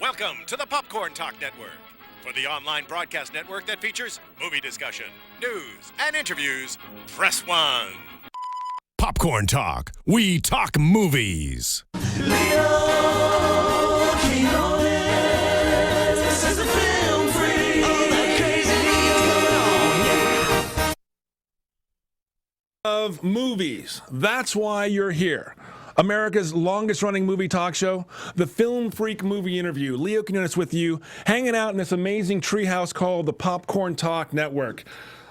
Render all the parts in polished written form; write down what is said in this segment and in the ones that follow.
Welcome to the Popcorn Talk Network, for the online broadcast network that features movie discussion, news, and interviews. Press 1. Popcorn Talk. We talk movies. Of movies. That's why you're here. America's longest-running movie talk show, the Film Freak Movie Interview. Leo Quinones with you, hanging out in this amazing treehouse called the Popcorn Talk Network.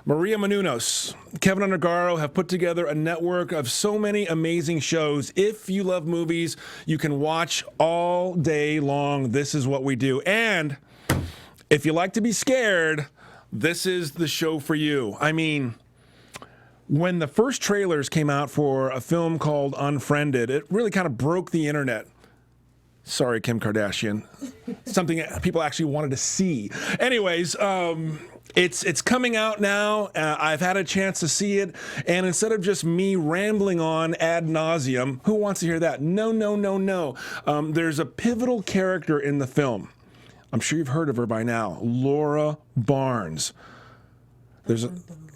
Maria Menounos, Kevin Undergaro have put together a network of so many amazing shows. If you love movies, you can watch all day long. This is what we do. And if you like to be scared, this is the show for you. I mean, when the first trailers came out for a film called Unfriended, it really kind of broke the internet. Sorry, Kim Kardashian. Something people actually wanted to see. Anyways, it's coming out now. I've had a chance to see it, and instead of just me rambling on ad nauseum, who wants to hear that? No. There's a pivotal character in the film. I'm sure you've heard of her by now, Laura Barnes.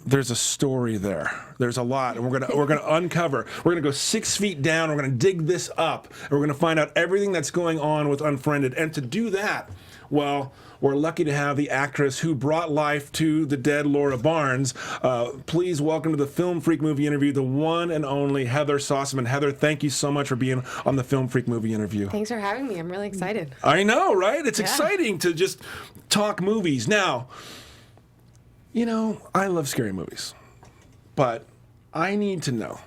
There's a story there. There's a lot, and we're gonna uncover. We're gonna go 6 feet down. We're gonna dig this up, and we're gonna find out everything that's going on with Unfriended. And to do that, well, we're lucky to have the actress who brought life to the dead Laura Barnes. Please welcome to the Film Freak Movie Interview, the one and only Heather Sossaman. Heather, thank you so much for being on the Film Freak Movie Interview. Thanks for having me. I'm really excited. I know, right? It's exciting to just talk movies. Now, you know, I love scary movies, but I need to know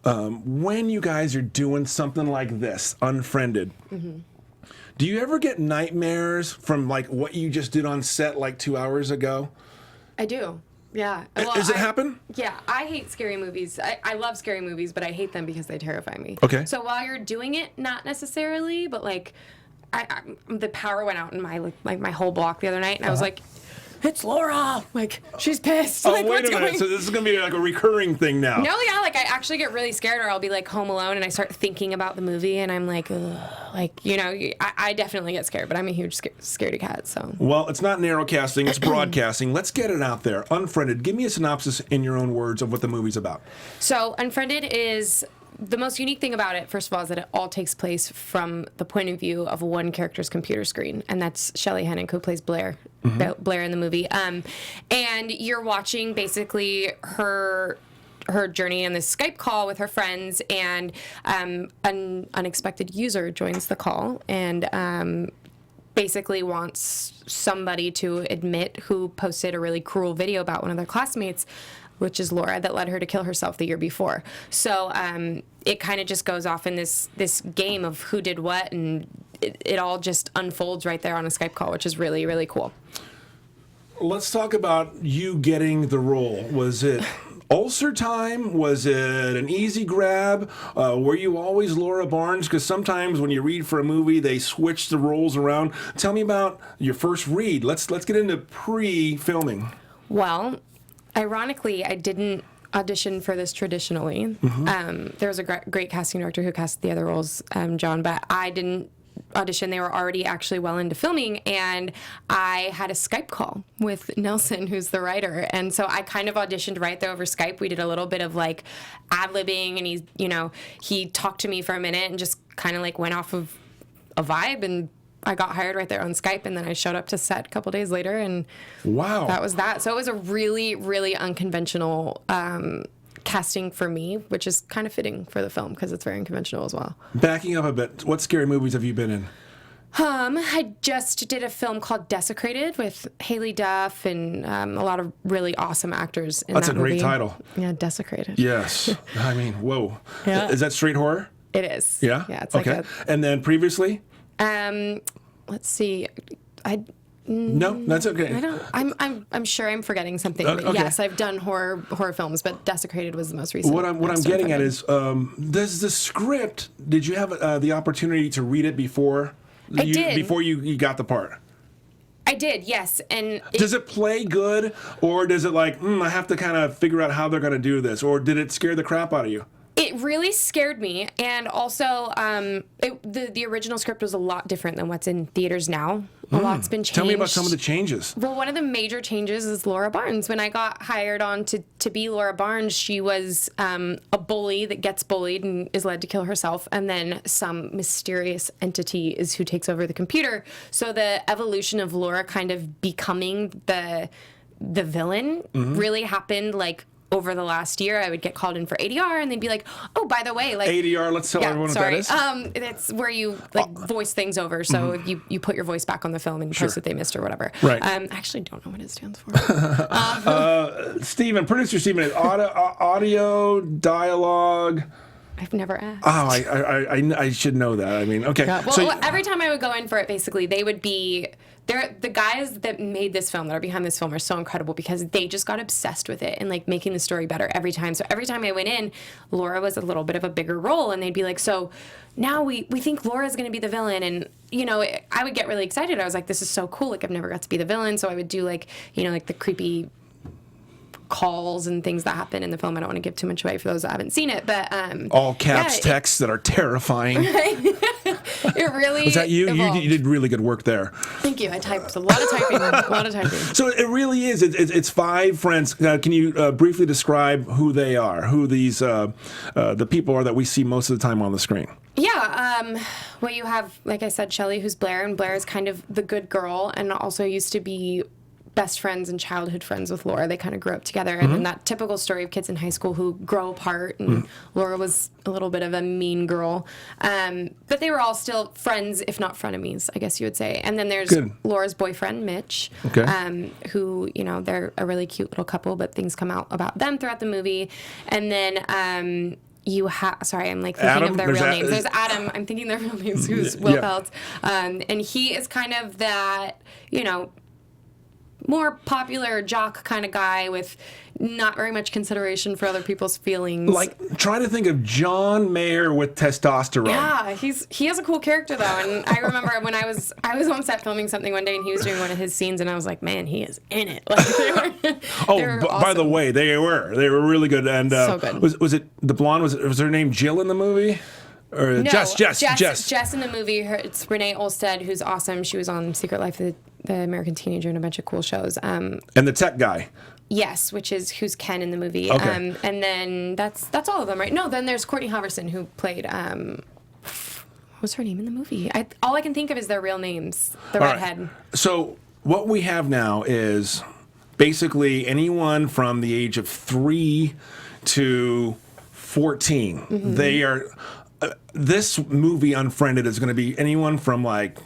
when you guys are doing something like this, Unfriended, do you ever get nightmares from like what you just did on set like 2 hours ago? I do. Yeah. Well, Does it happen? Yeah. I hate scary movies. I love scary movies, but I hate them because they terrify me. Okay. So while you're doing it, not necessarily, but like, the power went out in my whole block the other night, and I was like, it's Laura. Like, she's pissed. Oh, like, wait a minute. So this is going to be like a recurring thing now. No, yeah. Like, I actually get really scared, or I'll be like home alone and I start thinking about the movie, and I'm like, ugh. Like, you know, I definitely get scared, but I'm a huge scaredy cat. So. Well, it's not narrowcasting; it's broadcasting. Let's get it out there. Unfriended. Give me a synopsis in your own words of what the movie's about. So, Unfriended is. The most unique thing about it, first of all, is that it all takes place from the point of view of one character's computer screen, and that's Shelley Hennig, who plays Blair in the movie. And you're watching basically her journey on this Skype call with her friends, and an unexpected user joins the call and basically wants somebody to admit who posted a really cruel video about one of their classmates, which is Laura, that led her to kill herself the year before. So it kind of just goes off in this game of who did what, and it all just unfolds right there on a Skype call, which is really, really cool. Let's talk about you getting the role. Was it ulcer time? Was it an easy grab? Were you always Laura Barnes? Because sometimes when you read for a movie, they switch the roles around. Tell me about your first read. Let's get into pre-filming. Well, ironically, I didn't audition for this traditionally. There was a great casting director who cast the other roles, John, but I didn't audition. They were already actually well into filming, and I had a Skype call with Nelson, who's the writer, and so I kind of auditioned right there over Skype. We did a little bit of like ad-libbing, and he talked to me for a minute and just kind of like went off of a vibe, and I got hired right there on Skype, and then I showed up to set a couple days later, and wow, that was that. So it was a really, really unconventional casting for me, which is kind of fitting for the film because it's very unconventional as well. Backing up a bit, what scary movies have you been in? I just did a film called Desecrated with Haley Duff and a lot of really awesome actors in That's that That's movie. a great title. Yeah, Desecrated. Yes. I mean, whoa. Yeah. Is that straight horror? It is. Yeah? Yeah, it's okay. like And then previously? Let's see. No, that's okay. I'm sure I'm forgetting something. But Okay. yes, I've done horror films, but Desecrated was the most recent. What I'm getting at is, does the script? Did you have the opportunity to read it before? I did. Before you got the part. I did, yes. And does it play good, or does it like I have to kind of figure out how they're going to do this, or did it scare the crap out of you? It really scared me, and also the original script was a lot different than what's in theaters now. A lot's been changed. Tell me about some of the changes. Well, one of the major changes is Laura Barnes. When I got hired on to be Laura Barnes, she was a bully that gets bullied and is led to kill herself, and then some mysterious entity is who takes over the computer. So the evolution of Laura kind of becoming the villain really happened like over the last year. I would get called in for ADR, and they'd be like, "Oh, by the way, like ADR." Let's tell everyone what that is. It's where you like voice things over. So if you put your voice back on the film and post what they missed or whatever. Right. I actually don't know what it stands for. Stephen, producer Stephen, is audio dialogue. I've never asked. Oh, I should know that. I mean, okay. Yeah. Well, every time I would go in for it, basically, they would be... The guys that made this film, that are behind this film, are so incredible because they just got obsessed with it and, like, making the story better every time. So every time I went in, Laura was a little bit of a bigger role, and they'd be like, so now we think Laura's going to be the villain. And, you know, I would get really excited. I was like, this is so cool. Like, I've never got to be the villain. So I would do, like, you know, like the creepy calls and things that happen in the film. I don't want to give too much away for those that haven't seen it, but all caps texts that are terrifying. It really was that you? Evolved. You did really good work there. Thank you. I typed a lot of typing. So it really is. It's five friends. Can you briefly describe who they are? Who these the people are that we see most of the time on the screen? Yeah. Well, you have, like I said, Shelley, who's Blair, and Blair is kind of the good girl, and also used to be best friends and childhood friends with Laura. They kind of grew up together, and then that typical story of kids in high school who grow apart, and Laura was a little bit of a mean girl, but they were all still friends, if not frenemies, I guess you would say. And then there's Laura's boyfriend, Mitch, who, you know, they're a really cute little couple, but things come out about them throughout the movie. And then you have, sorry, I'm like thinking Adam? of their real names. There's Adam, I'm thinking their real names, who's Will Peltz, and he is kind of that, you know, more popular jock kind of guy with not very much consideration for other people's feelings. Like, try to think of John Mayer with testosterone. Yeah, he has a cool character though, and I remember when I was on set filming something one day, and he was doing one of his scenes, and I was like, man, he is in it. Like, they were awesome. By the way, they were really good. And so good. Was it the blonde? Was her name Jill in the movie? Or no, Jess in the movie. It's Renee Olstead, who's awesome. She was on Secret Life of the American Teenager and a bunch of cool shows. And the tech guy. Yes, who's Ken in the movie. Okay. And then that's all of them, right? No, then there's Courtney Hoverson, who played what's her name in the movie? All I can think of is their real names. The redhead. Right. So what we have now is basically anyone from the age of 3 to 14. They are. This movie, Unfriended, is going to be anyone from like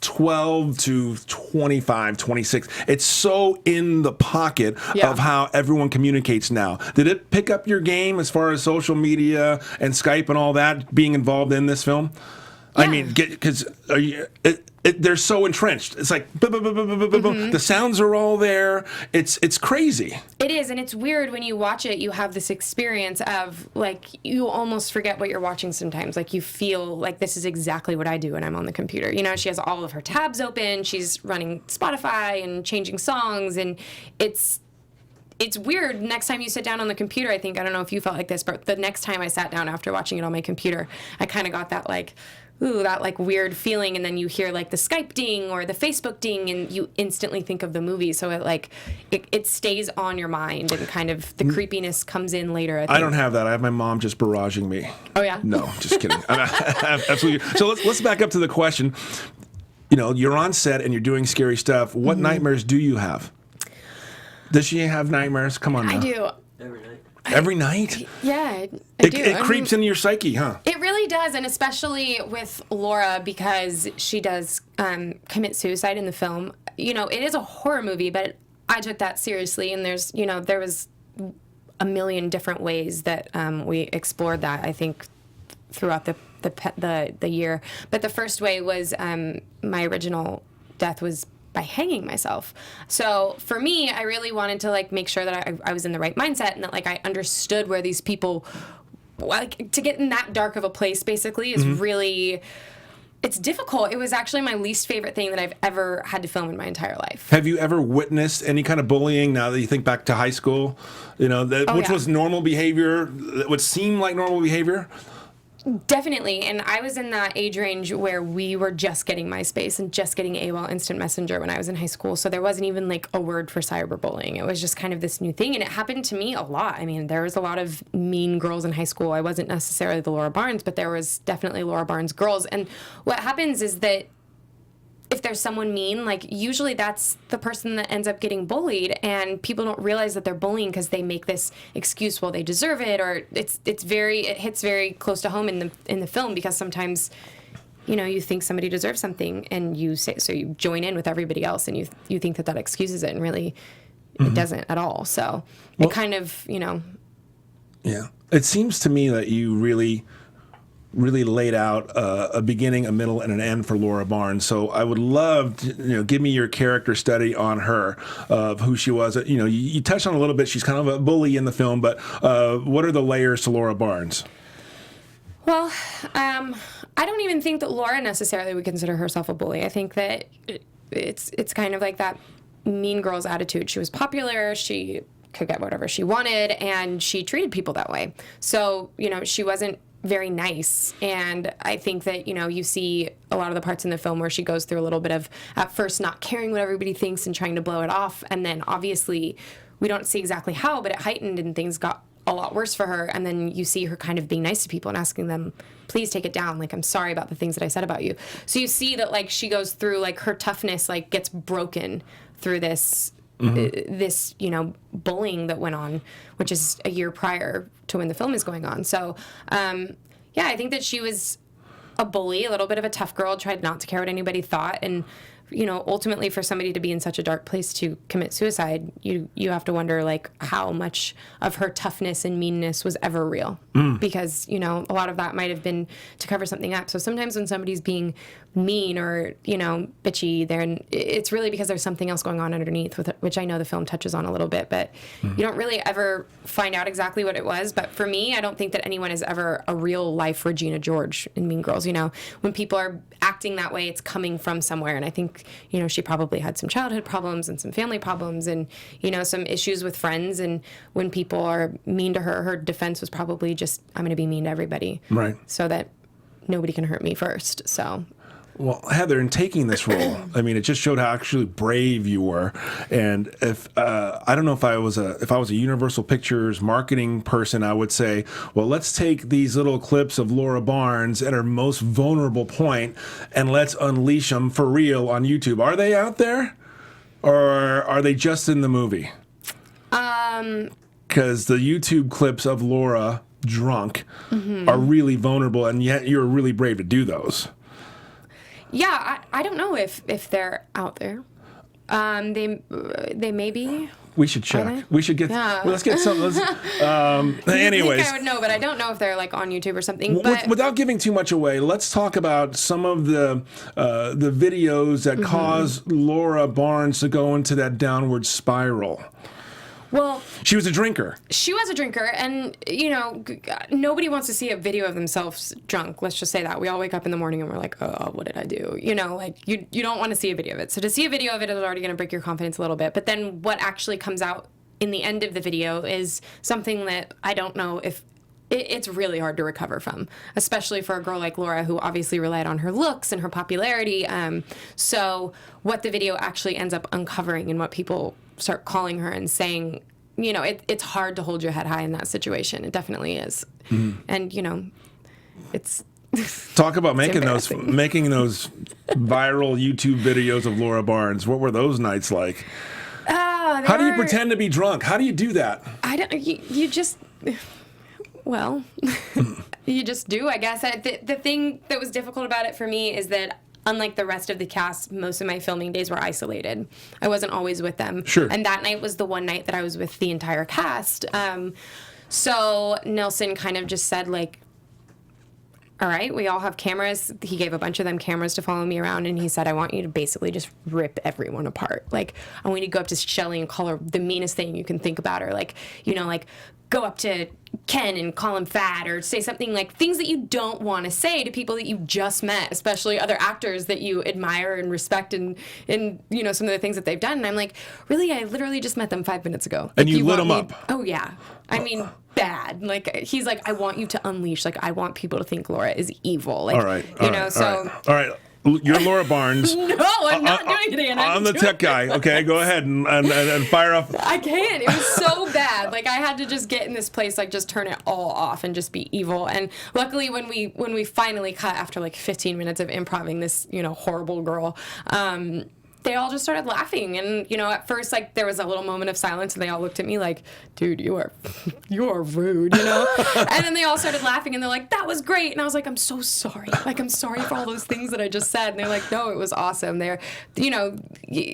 12 to 25, 26. It's so in the pocket of how everyone communicates now. Did it pick up your game as far as social media and Skype and all that being involved in this film? Yeah. I mean, because they're so entrenched. It's like the sounds are all there. It's crazy. It is, and it's weird when you watch it. You have this experience of like you almost forget what you're watching sometimes. Like you feel like this is exactly what I do when I'm on the computer. You know, she has all of her tabs open. She's running Spotify and changing songs, and it's weird. Next time you sit down on the computer, I don't know if you felt like this, but the next time I sat down after watching it on my computer, I kind of got that like, ooh, that like weird feeling, and then you hear like the Skype ding or the Facebook ding, and you instantly think of the movie. So it stays on your mind, and kind of the creepiness comes in later. I think. I don't have that. I have my mom just barraging me. Oh yeah? No, just kidding. Absolutely. So let's back up to the question. You know, you're on set and you're doing scary stuff. What nightmares do you have? Does she have nightmares? Come on now. I do. Every night? Yeah, I do. It creeps into your psyche, huh? It really does, and especially with Laura, because she does commit suicide in the film. You know, it is a horror movie, but I took that seriously, and there was a million different ways that we explored that, I think, throughout the year. But the first way was my original death was by hanging myself. So for me, I really wanted to like make sure that I was in the right mindset, and that like I understood where these people, like, to get in that dark of a place basically is really, It's difficult. It was actually my least favorite thing that I've ever had to film in my entire life. Have you ever witnessed any kind of bullying now that you think back to high school? Which was normal behavior, that would seem like normal behavior? Definitely. And I was in that age range where we were just getting MySpace and just getting AOL Instant Messenger when I was in high school. So there wasn't even like a word for cyberbullying. It was just kind of this new thing. And it happened to me a lot. I mean, there was a lot of mean girls in high school. I wasn't necessarily the Laura Barnes, but there was definitely Laura Barnes girls. And what happens is that if there's someone mean, like usually that's the person that ends up getting bullied, and people don't realize that they're bullying because they make this excuse, well, they deserve it, or it hits very close to home in the film, because sometimes you think somebody deserves something and you say, so you join in with everybody else and you think that excuses it, and really it doesn't at all. So it kind of Yeah, it seems to me that you really laid out a beginning, a middle, and an end for Laura Barnes. So I would love to, give me your character study on her, of who she was. You touched on a little bit. She's kind of a bully in the film, but what are the layers to Laura Barnes? Well, I don't even think that Laura necessarily would consider herself a bully. I think that it's kind of like that Mean Girls attitude. She was popular. She could get whatever she wanted, and she treated people that way. So, she wasn't very nice. And I think that, you see a lot of the parts in the film where she goes through a little bit of, at first, not caring what everybody thinks and trying to blow it off. And then obviously we don't see exactly how, but it heightened and things got a lot worse for her. And then you see her kind of being nice to people and asking them, please take it down. Like, I'm sorry about the things that I said about you. So you see that, like, she goes through, like, her toughness, like, gets broken through this bullying that went on, which is a year prior to when the film is going on. So, I think that she was a bully, a little bit of a tough girl, tried not to care what anybody thought. And, ultimately for somebody to be in such a dark place to commit suicide, you have to wonder, like, how much of her toughness and meanness was ever real. Because, a lot of that might have been to cover something up. So sometimes when somebody's being mean or, bitchy, it's really because there's something else going on underneath, which I know the film touches on a little bit, but you don't really ever find out exactly what it was. But for me, I don't think that anyone is ever a real life Regina George in Mean Girls. When people are acting that way, it's coming from somewhere. And I think, she probably had some childhood problems and some family problems and, some issues with friends. And when people are mean to her, her defense was probably just, I'm going to be mean to everybody. Right. So that nobody can hurt me first. So. Well, Heather, in taking this role, I mean, it just showed how actually brave you were. And if I don't know if I was a Universal Pictures marketing person, I would say, well, let's take these little clips of Laura Barnes at her most vulnerable point, and let's unleash them for real on YouTube. Are they out there, or are they just in the movie? Because the YouTube clips of Laura drunk are really vulnerable, and yet you're really brave to do those. Yeah, I don't know if they're out there. They may be. We should check. We should get. Yeah. Well, let's get some. Anyways, I think I would know, but I don't know if they're like on YouTube or something. But without giving too much away, let's talk about some of the videos that caused Laura Barnes to go into that downward spiral. Well, she was a drinker. She was a drinker, and, nobody wants to see a video of themselves drunk. Let's just say that. We all wake up in the morning and we're like, oh, what did I do? You don't want to see a video of it. So to see a video of it is already going to break your confidence a little bit. But then what actually comes out in the end of the video is something that I don't know if it's really hard to recover from, especially for a girl like Laura, who obviously relied on her looks and her popularity. So what the video actually ends up uncovering and what people start calling her and saying, it's hard to hold your head high in that situation. It definitely is. And, it's... Talk about making those viral YouTube videos of Laura Barnes. What were those nights like? How do you pretend to be drunk? How do you do that? I don't... You just... Well, you just do, I guess. The thing that was difficult about it for me is that, unlike the rest of the cast, most of my filming days were isolated. I wasn't always with them. Sure. And that night was the one night that I was with the entire cast. So Nelson kind of just said, like, all right, we all have cameras. He gave a bunch of them cameras to follow me around, and he said, I want you to basically just rip everyone apart. Like, I want you to go up to Shelley and call her the meanest thing you can think about her. Like, go up to Ken and call him fat, or say something like things that you don't want to say to people that you just met, especially other actors that you admire and respect, and you know, some of the things that they've done. And I'm like, really? I literally just met them 5 minutes ago. And like, you lit them up. Oh yeah. I mean, bad. Like, he's like, I want you to unleash. Like, I want people to think Laura is evil. Like, All right. you know. So. All right. You're Laura Barnes. No, I'm not doing it again. I'm the tech guy. Okay, go ahead and fire up. I can't. It was so bad. Like, I had to just get in this place, like, just turn it all off and just be evil. And luckily, when we finally cut after like 15 minutes of improving this, you know, horrible girl, they all just started laughing. And, you know, at first, like, there was a little moment of silence, and they all looked at me like, dude, you are rude, you know? And then they all started laughing, and they're like, that was great. And I was like, I'm so sorry. Like, I'm sorry for all those things that I just said. And they're like, no, it was awesome. They're, you know,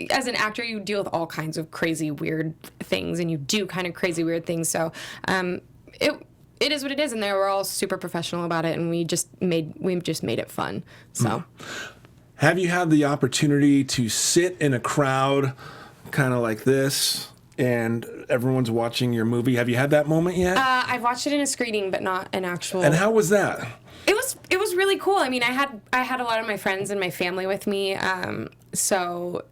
as an actor, you deal with all kinds of crazy, weird things, and you do kind of crazy, weird things. So, it is what it is, and they were all super professional about it, and we just made it fun. So. Have you had the opportunity to sit in a crowd kind of like this and everyone's watching your movie? Have you had that moment yet? I've watched it in a screening, but not an actual. And how was that? It was really cool. I mean, I had a lot of my friends and my family with me, so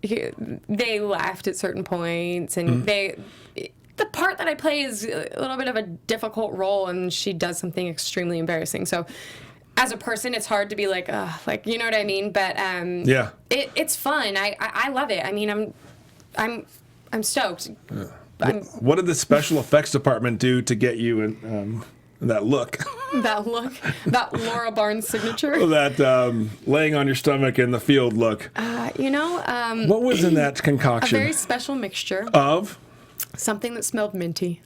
they laughed at certain points, and the part that I play is a little bit of a difficult role, and she does something extremely embarrassing. So, as a person, it's hard to be like, like, you know what I mean? But yeah, it's fun. I love it. I mean, I'm stoked. Yeah. What did the special effects department do to get you in that look? That Laura Barnes signature. That laying on your stomach in the field look. You know, what was in that concoction? A very special mixture of something that smelled minty.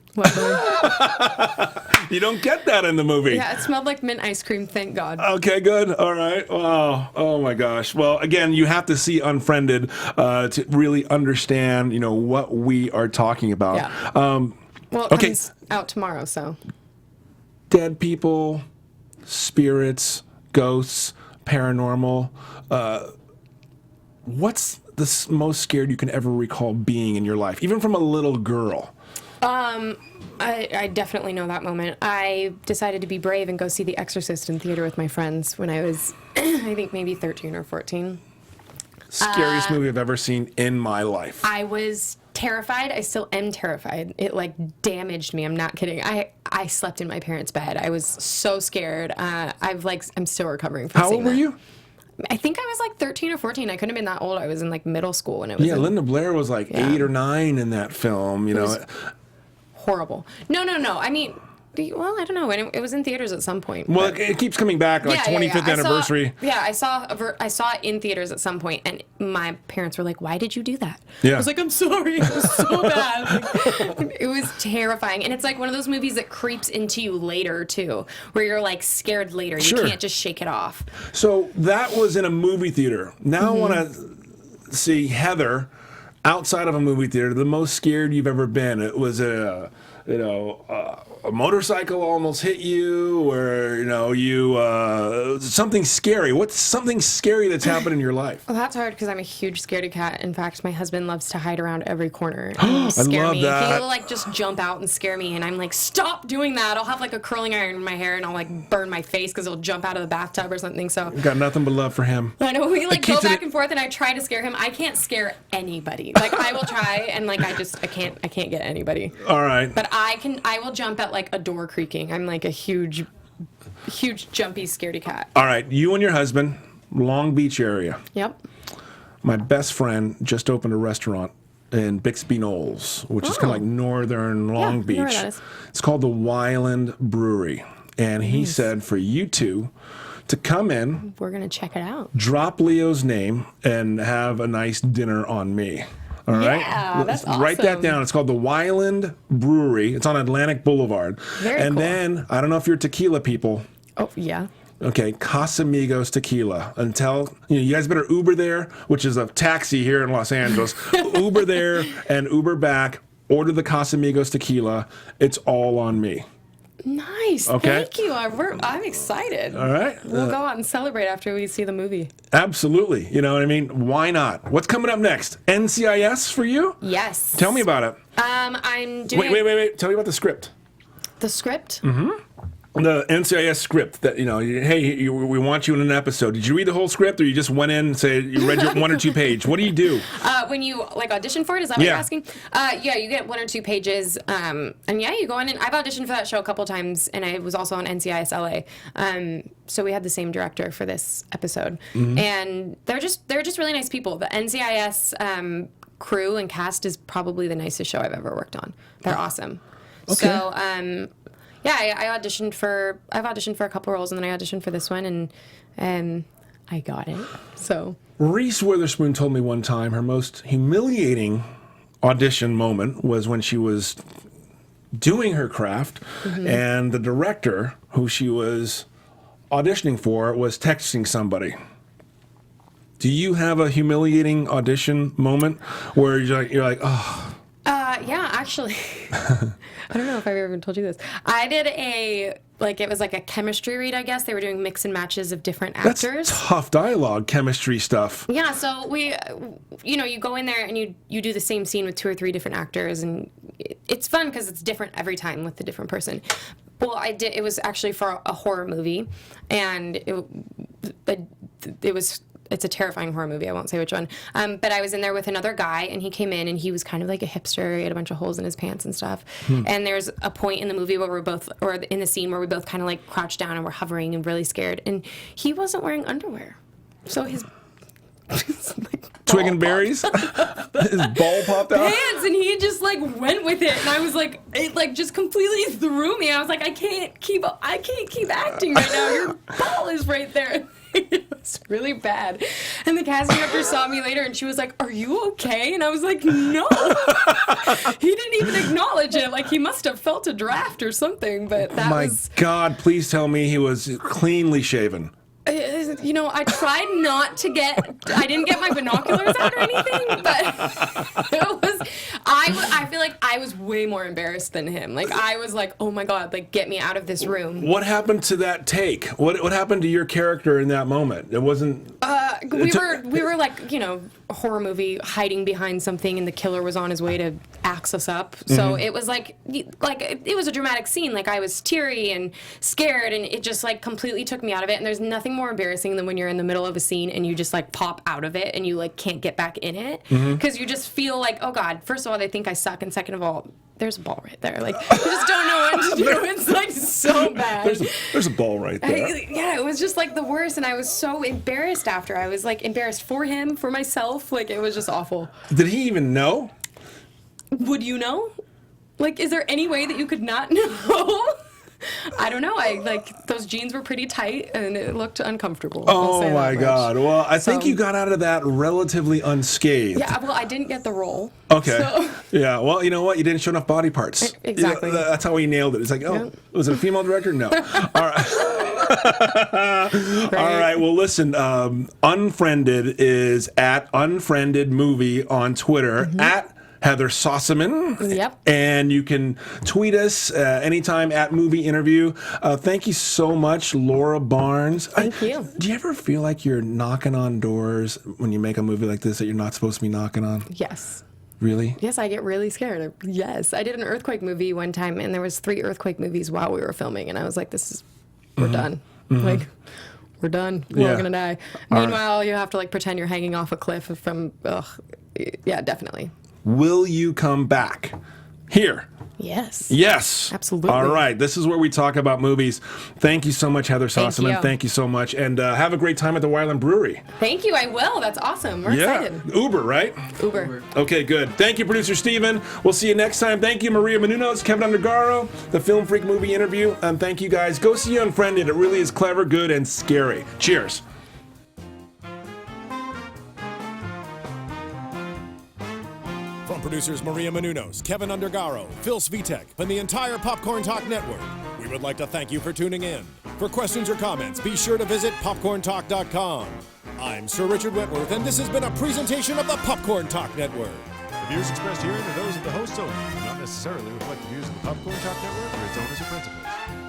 You don't get that in the movie. Yeah, it smelled like mint ice cream, thank God. Okay, good. All right. Wow. Oh, my gosh. Well, again, you have to see Unfriended to really understand, you know, what we are talking about. Yeah. Well, it comes out tomorrow, so. Dead people, spirits, ghosts, paranormal. What's the most scared you can ever recall being in your life, even from a little girl? I definitely know that moment. I decided to be brave and go see The Exorcist in theater with my friends when I was, I think, maybe 13 or 14. Scariest movie I've ever seen in my life. I was terrified. I still am terrified. It, like, damaged me. I'm not kidding. I slept in my parents' bed. I was so scared. I'm still recovering from How old were you? I think I was like 13 or 14. I couldn't have been that old. I was in like middle school when it was. Yeah, Linda Blair was like 8 or 9 in that film, you know. Horrible. No. I mean, well, I don't know. It was in theaters at some point. Well, it keeps coming back, like 25th anniversary. I saw it in theaters at some point, and my parents were like, "Why did you do that?" Yeah. I was like, "I'm sorry. It was so bad." Like, it was terrifying, and it's like one of those movies that creeps into you later too, where you're like scared later. You can't just shake it off. So that was in a movie theater. Now I want to see Heather outside of a movie theater. The most scared you've ever been. It was a motorcycle almost hit you, or something scary. What's something scary that's happened in your life? Well, that's hard because I'm a huge scaredy cat. In fact, my husband loves to hide around every corner and scare me. That. He'll like just jump out and scare me, and I'm like, stop doing that. I'll have like a curling iron in my hair, and I'll like burn my face because he'll jump out of the bathtub or something. So got nothing but love for him. I know, we like go back and forth, and I try to scare him. I can't scare anybody. Like, I will try, and like I can't get anybody. All right. But I will jump at like a door creaking. I'm like a huge jumpy scaredy cat. All right, you and your husband, Long Beach area. Yep. My best friend just opened a restaurant in Bixby Knolls, which is kind of like northern Long Beach. I know where that is. It's called the Wyland Brewery. And he said for you two to come in. We're going to check it out. Drop Leo's name and have a nice dinner on me. All right? Yeah, that's awesome. Write that down. It's called the Wyland Brewery. It's on Atlantic Boulevard. Very and cool. Then, I don't know if you're tequila people. Oh, yeah. Okay, Casamigos Tequila. You guys better Uber there, which is a taxi here in Los Angeles. Uber there and Uber back. Order the Casamigos Tequila. It's all on me. Nice. Okay. Thank you. I'm excited. All right. We'll go out and celebrate after we see the movie. Absolutely. You know what I mean? Why not? What's coming up next? NCIS for you? Yes. Tell me about it. I'm doing... Wait. Tell me about the script. The script? The NCIS script that, hey, we want you in an episode. Did you read the whole script, or you just went in and said you read your 1 or 2 page? What do you do? When you audition for it, is that what you're asking? Yeah, you get 1 or 2 pages, and you go in. And I've auditioned for that show a couple times, and I was also on NCIS LA. So we had the same director for this episode, and they're just really nice people. The NCIS crew and cast is probably the nicest show I've ever worked on. They're awesome. Okay. So. Yeah, I've auditioned for a couple roles, and then I auditioned for this one, and I got it. So Reese Witherspoon told me one time her most humiliating audition moment was when she was doing her craft, and the director who she was auditioning for was texting somebody. Do you have a humiliating audition moment where you're like, oh? Yeah, actually, I don't know if I've ever told you this. I did it was like a chemistry read, I guess. They were doing mix and matches of different actors. That's tough dialogue, chemistry stuff. Yeah, so we, you go in there and you do the same scene with 2 or 3 different actors, and it's fun because it's different every time with the different person. Well, it was actually for a horror movie, and it's a terrifying horror movie. I won't say which one. But I was in there with another guy, and he came in, and he was kind of like a hipster. He had a bunch of holes in his pants and stuff. And there's a point in the movie where in the scene where we both kind of like crouched down and we're hovering and really scared. And he wasn't wearing underwear. So his twig and berries? His ball popped out? Pants, and he just like went with it. And I was like, it like just completely threw me. I was like, I can't keep acting right now. Your ball is right there. It was really bad. And the casting director saw me later, and she was like, "Are you okay?" And I was like, "No." He didn't even acknowledge it. Like, he must have felt a draft or something. But that was... My God, please tell me he was cleanly shaven. I tried not to I didn't get my binoculars out or anything, but I feel like I was way more embarrassed than him. Like, I was like, oh my God, like, get me out of this room. What happened to that take? What happened to your character in that moment? It wasn't... We were like, a horror movie hiding behind something, and the killer was on his way to axe us up. So it was like it was a dramatic scene. Like, I was teary and scared, and it just like completely took me out of it. And there's nothing more embarrassing than when you're in the middle of a scene and you just like pop out of it and you like can't get back in it because you just feel like, oh God, first of all, they think I suck, and second of all, there's a ball right there. Like, you just don't know what to do. It's like so bad. There's a ball right there. It was just like the worst, and I was so embarrassed after. I was like embarrassed for him, for myself. Like, it was just awful. Did he even know? Would you know? Like, is there any way that you could not know? I don't know. Those jeans were pretty tight, and it looked uncomfortable. Oh my God. Well, I think you got out of that relatively unscathed. Yeah, well, I didn't get the role. Okay. So. Yeah, well, you know what? You didn't show enough body parts. Exactly. That's how he nailed it. It's like, was it a female director? No. All right. All right. Well, listen, Unfriended is at Unfriended Movie on Twitter, at Heather Sossaman. Yep. And you can tweet us anytime at Movie Interview. Thank you so much, Laura Barnes. Thank you. Do you ever feel like you're knocking on doors when you make a movie like this that you're not supposed to be knocking on? Yes. Really? Yes, I get really scared. Yes. I did an earthquake movie one time, and there was 3 earthquake movies while we were filming, and I was like, we're done. Like, we're done. We're all gonna die. Meanwhile, you have to like pretend you're hanging off a cliff from, yeah, definitely. Will you come back here? Yes. Yes. Absolutely. All right. This is where we talk about movies. Thank you so much, Heather Sossaman. Thank you so much. And have a great time at the Wyland Brewery. Thank you. I will. That's awesome. We're excited. Uber, right? Uber. Okay, good. Thank you, producer Steven. We'll see you next time. Thank you, Maria Menounos, Kevin Undergaro, the Film Freak Movie Interview. And thank you, guys. Go see Unfriended. It really is clever, good, and scary. Cheers. From producers Maria Menounos, Kevin Undergaro, Phil Svitek, and the entire Popcorn Talk Network, we would like to thank you for tuning in. For questions or comments, be sure to visit popcorntalk.com. I'm Sir Richard Wentworth, and this has been a presentation of the Popcorn Talk Network. The views expressed herein are those of the hosts only, and do not necessarily reflect the views of the Popcorn Talk Network or its owners or principals.